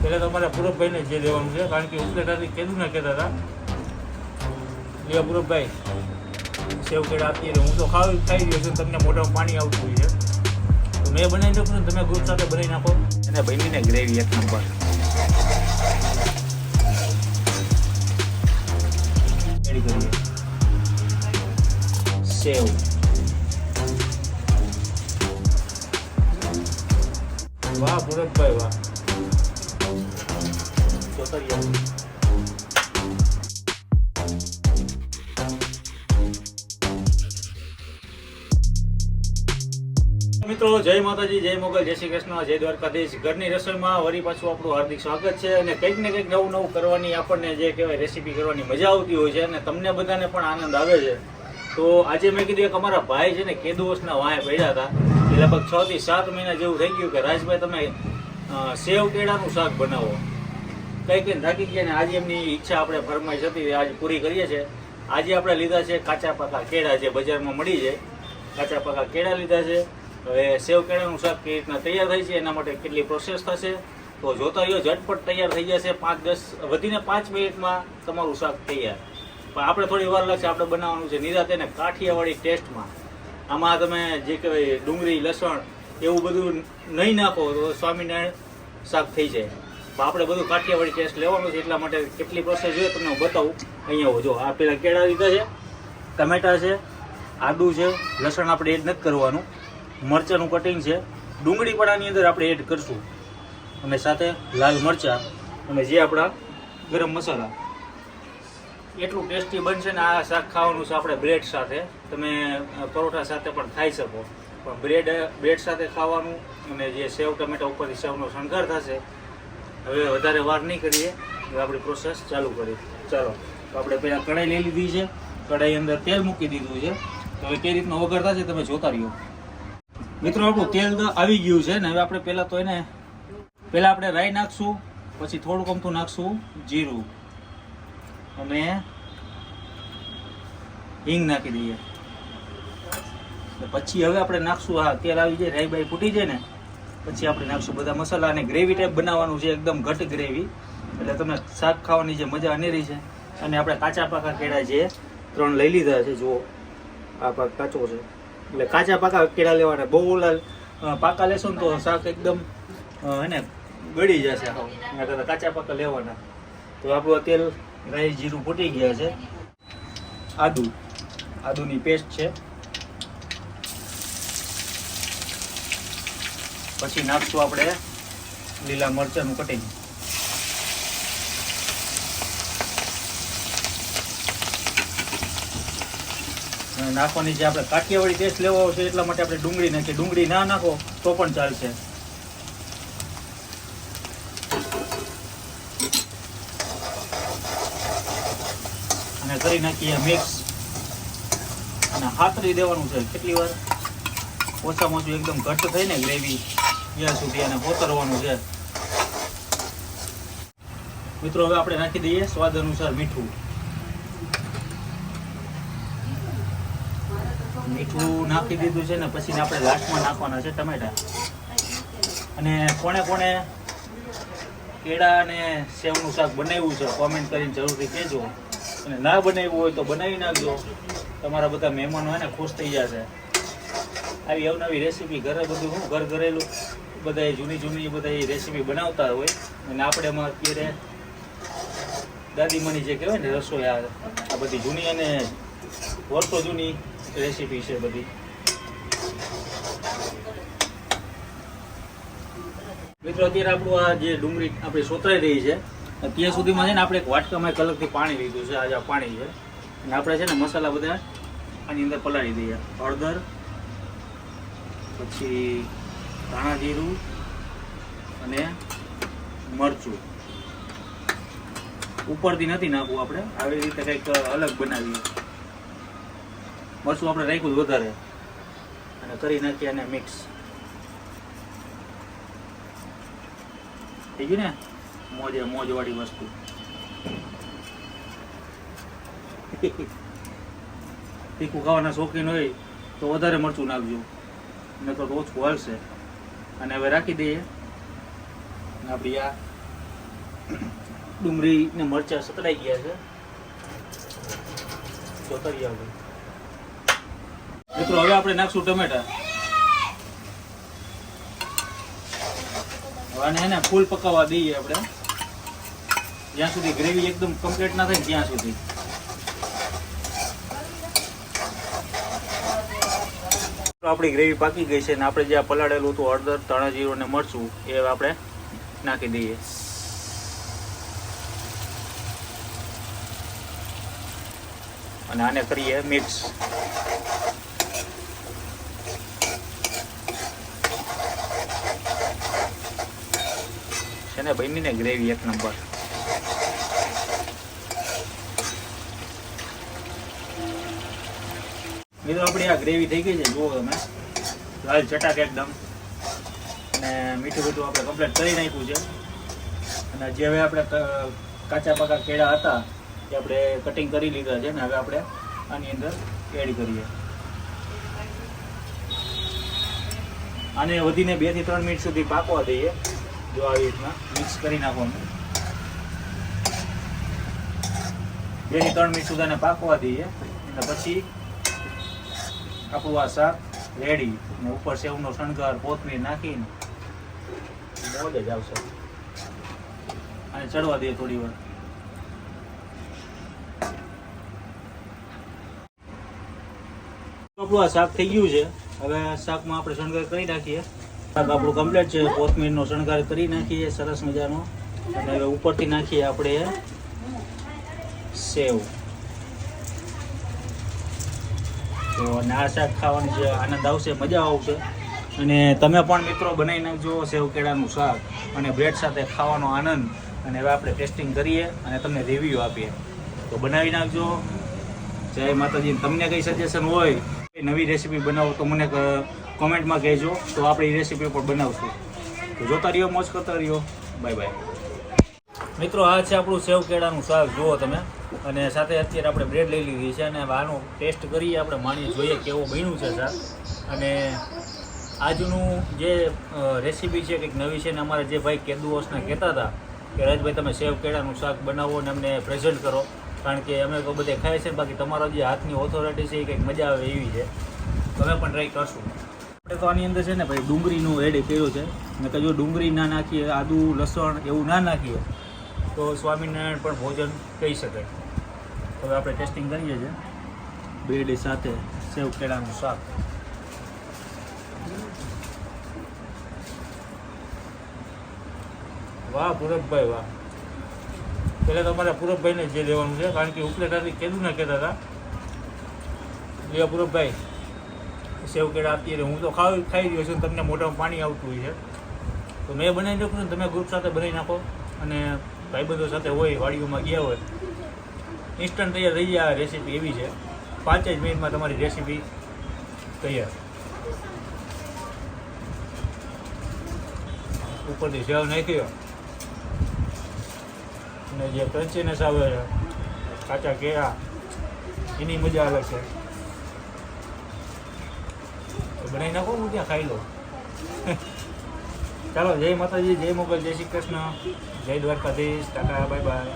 પહેલાં તમારા પૂરબભાઈને જે દેવાનું છે, કારણ કે ઉપલેટાથી કીધું ને કહેતા હતા એ પૂરબભાઈ સેવ કેળા આપીએ હું તો ખાઈ ગયો છું, તમને મોઢામાં પાણી આવતું હોય છે તો મેં બનાવી નાખું ને તમે ગ્રુપ સાથે બનાવી નાખો. અને બનીને ગ્રેવી એક નંબર. એડ કરીએ સેવ. વાહ પૂરબભાઈ વાહ. મિત્રો જય માતાજી, જય મોગલ, જય શ્રી કૃષ્ણ, જય દ્વારકાધીશ. ઘરની રસોઈમાં વળી પાછું આપણું હાર્દિક સ્વાગત છે. અને કંઈક ને કંઈક નવું નવું કરવાની આપણને જે કહેવાય રેસીપી કરવાની મજા આવતી હોય છે અને તમને બધાને પણ આનંદ આવે છે. તો આજે મેં કીધું એક અમારા ભાઈ છે ને કેદુઓસના વાંહે પડ્યા હતા, એ લગભગ 6 થી 7 મહિના જેવું થઈ ગયું કે રાજભાઈ તમે સેવ કેળાનું શાક બનાવો. કંઈ કંઈ થાકી ગયા ને આજે એમની ઈચ્છા આપણે ફરમાઈશ હતી આજે પૂરી કરીએ છીએ. આજે આપણે લીધા છે કાચા પાકા કેળા, જે બજારમાં મળી જાય કાચા પાકા કેળા લીધા છે. હવે સેવ કેળાનું શાક કેવી રીતના તૈયાર થાય છે, એના માટે કેટલી પ્રોસેસ થશે તો જોતા રહ્યો. ઝટપટ તૈયાર થઈ જશે, 5-10 વધીને 5 મિનિટમાં તમારું શાક તૈયાર. પણ આપણે થોડી વાર લાગશે. આપણે બનાવવાનું છે નિરાતે ને કાઠિયાવાડી ટેસ્ટમાં. આમાં તમે જે કહેવાય ડુંગળી, લસણ એવું બધું નહીં નાખો તો સ્વામિનારાયણ શાક થઈ જાય. પણ આપણે બધું કાઠિયાવાડી ટેસ્ટ લેવાનું છે, એટલા માટે કેટલી પ્રોસેસ જોઈએ તમને હું બતાવું. અહીંયા જો આ પેલા કેળા લીધા છે, ટમેટા છે, આદુ છે, લસણ આપણે એડ નથી કરવાનું, મરચાંનું કટિંગ છે, ડુંગળી પણ આની અંદર આપણે એડ કરશું, અને સાથે લાલ મરચાં અને જે આપણા ગરમ મસાલા. એટલું ટેસ્ટી બનશે ને આ શાક ખાવાનું છે આપણે બ્રેડ સાથે. તમે પરોઠા સાથે પણ ખાઈ શકો, પણ બ્રેડ સાથે ખાવાનું. અને જે સેવ ટમેટા ઉપરથી સેવનો શણગાર થશે. હવે વધારે વાર નહીં કરીએ, હવે આપણી પ્રોસેસ ચાલુ કરીએ. ચાલો, તો આપણે પહેલાં કઢાઈ લઈ લીધી છે, કઢાઈ અંદર તેલ મૂકી દીધું છે. તો હવે કઈ રીતનો વઘાર થશે તમે જોતા રહ્યો. મિત્રો આપણું તેલ આવી ગયું છે ને હવે આપણે પહેલાં તો આપણે રાઈ નાખશું, પછી થોડુંક અમથું નાખશું જીરું અને હિંગ નાખી દઈએ. પછી હવે આપણે નાખશું, હા તેલ આવી જાય, રાઈ બાઈ ફૂટી જાય ને પછી આપણે નાખશું બધા મસાલા. અને ગ્રેવી ટાઈપ બનાવવાનું છે, એકદમ ઘટ ગ્રેવી, એટલે તમે શાક ખાવાની જે મજા અનેરી છે. અને આપણે કાચા પાકા કેળા જે 3 લઈ લીધા છે, જુઓ આ પાક કાચો છે એટલે કાચા પાકા કેળા લેવાના. બહુ પાકા લેશો ને તો શાક એકદમ એને ગળી જશે. હા કાચા પાકા લેવાના. તો આપણું તેલ, રાઈ, જીરું ફૂટી ગયા છે. આદુની પેસ્ટ છે. પછી નાખશું આપણે લીલા મરચાંનું કટિંગ. નાખવાની જે આપણે કાઠિયાવાડી ટેસ્ટ લેવો છે એટલા માટે આપણે ડુંગળી નાખીએ. ડુંગળી ના નાખો તો પણ ચાલશે. અને કરી નાખીએ મિક્સ અને હાથરી દેવાનું છે. કેટલી વાર ઓછામાં ઓછું એકદમ ઘટ્ટ થઈ ને ગ્રેવી ત્યાં સુધી અને કોતરવાનું છે. મિત્રો હવે આપણે નાખી દઈએ સ્વાદ અનુસાર મીઠું. મીઠું નાખી દીધું છે ને પછી આપણે લાસ્ટમાં નાખવાના છે ટમેટા. અને કોણે કેળા અને સેવનું શાક બનાવ્યું છે કોમેન્ટ કરીને જરૂરથી કહેજો. અને ના બનાવ્યું હોય તો બનાવી નાખજો, તમારા બધા મહેમાનો હોય ને ખુશ થઈ જશે. આવી અવનવી રેસીપી ઘરે બધું શું ઘર ઘરેલું બધા જૂની બધા રેસીપી બનાવતા હોય. અને આપણે એમાં અત્યારે દાદીમાની જે કહેવાય ને રસોઈ આ બધી જૂની અને વર્ષો જૂની રેસીપી છે બધી. મિત્રો અત્યારે આપણું આ જે ડુંગળી આપણી સોતરાઈ રહી છે ત્યાં સુધીમાં છે ને આપણે એક વાટકામાં એક અલગથી પાણી લીધું છે. આજે આ પાણી છે અને આપણે છે ને મસાલા બધા આની અંદર પલાળી દઈએ. હળદર, પછી ધાણા જીરું અને મરચું. ઉપરથી નથી નાખવું, આપણે આવી રીતે કંઈક અલગ બનાવીએ. મરચું આપણે રાખ્યું વધારે અને કરી નાખીએ અને મિક્સ થઈ ગયું ને. મોજ વાળી વસ્તુ. તીખું ખાવાના શોખીન હોય તો વધારે મરચું નાખજો, ને તો ઓછું હાલશે. અને હવે રાખી દઈએ આપણી આ ડુંગળી ને મરચાં સતરાઈ ગયા છે. જોતરી આવે મિત્રો. હવે આપણે નાખશું ટમેટા. આને હે ને ફૂલ પકાવવા દઈએ આપણે, જ્યાં સુધી ગ્રેવી એકદમ કમ્પ્લીટ ના થાય ત્યાં સુધી. આપણી ગ્રેવી પાકી ગઈ છે ને આપણે જે પલાળેલું હતું હળદર, ધાણા જીરું ને મરચું એ આપણે નાખી દઈએ. અને આને કરીએ મિક્સ. છે ને બની ને ગ્રેવી એક નંબર. મિત્રો આપણી આ ગ્રેવી થઈ ગઈ છે, જુઓ તમે, લાલ ચટાક એકદમ. અને મીઠું મીઠું આપણે કમ્પ્લીટ કરી નાખ્યું છે. અને જે હવે આપણે કાચા પાકા કેળા હતા એ આપણે કટિંગ કરી લીધા છે ને હવે આપણે આની અંદર એડ કરીએ. આને વધીને 2 થી 3 મિનિટ સુધી પાકવા દઈએ. જો આવી રીતના મિક્સ કરી નાખવાનું. 2 થી 3 મિનિટ સુધી આને પાકવા દઈએ અને પછી આપણું આ શાક રેડી. અને ઉપર સેવનો શણગાર, કોથમીર નાખીને મોજ જ આવશે. અને ચડવા દઈએ થોડી વાર. આપણું આ શાક થઈ ગયું છે. હવે શાકમાં આપણે શણગાર કરી નાખીએ. શાક આપણું કમ્પ્લીટ છે. કોથમીરનો શણગાર કરી નાખીએ સરસ મજાનો. અને હવે ઉપરથી નાખીએ આપણે સેવ. તો અને આ શાક ખાવાની જે આનંદ આવશે, મજા આવશે. અને તમે પણ મિત્રો બનાવી નાખજો સેવ કેળાનું શાક અને બ્રેડ સાથે ખાવાનો આનંદ. અને હવે આપણે ટેસ્ટિંગ કરીએ અને તમને રિવ્યૂ આપીએ. તો બનાવી નાખજો. જય માતાજી. તમને કંઈ સજેશન હોય, નવી રેસીપી બનાવો તો મને કોમેન્ટમાં કહેજો, તો આપણે એ રેસીપી પણ બનાવશું. તો જોતા રહ્યો, મોજ કરતા રહ્યો. Bye bye. મિત્રો આ છે આપણું સેવ કેળાનું શાક, જુઓ તમે. અને સાથે અત્યારે આપણે બ્રેડ લઈ લીધી છે અને આનો ટેસ્ટ કરીએ, આપણે માણીએ, જોઈએ કેવું બન્યું છે શાક. અને આજનું જે રેસીપી છે કંઈક નવી છે ને અમારા જે ભાઈ કેદુઓસને કહેતા હતા કે રાજભાઈ તમે સેવ કેળાનું શાક બનાવો અને અમને પ્રેઝન્ટ કરો, કારણ કે અમે તો બધે ખાય છે, બાકી તમારો જે હાથની ઓથોરિટી છે એ કંઈક મજા આવે એવી છે. તો અમે પણ ટ્રાય કરશું. આપણે તો આની અંદર છે ને ભાઈ ડુંગળીનું એડ કર્યું છે. ને કે જો ડુંગળી ના નાખીએ, આદુ લસણ એવું ના નાખીએ તો સ્વામિનારાયણ પણ ભોજન કહી શકાય. હવે આપણે ટેસ્ટિંગ કરીએ છીએ બ્રેડ સાથે સેવ કેળાનું શાક. વાહ પૂરબભાઈ વાહ. પહેલાં તો અમારા પૂરબભાઈને જે લેવાનું છે, કારણ કે ઉપલેટાથી કીધું ના કહેતા હતા એ પૂરબભાઈ સેવ કેળા અત્યારે હું તો ખાઈ રહ્યો છું, તમને મોઢામાં પાણી આવતું હોય છે. તો મેં બનાવી નાખું છું, તમે ગ્રુપ સાથે બનાવી નાખો. અને ભાઈબંધો સાથે હોય, વાડીઓમાં ગયા હોય, ઇન્સ્ટન્ટ તૈયાર થઈ જાય. આ રેસીપી એવી છે, 5 જ મિનિટમાં તમારી રેસીપી તૈયાર. ઉપરથી સેવ નાખ્યો અને જે ક્રન્ચીનેસ આવે છે, કાચા કેળા, એની મજા અલગ છે. બનાવી નાખો, હું ત્યાં ખાઈ લઉં. ચાલો, જય માતાજી, જય મોગલ, જય શ્રી કૃષ્ણ, જય દ્વારકાધીશ, ટાટા, બાય બાય.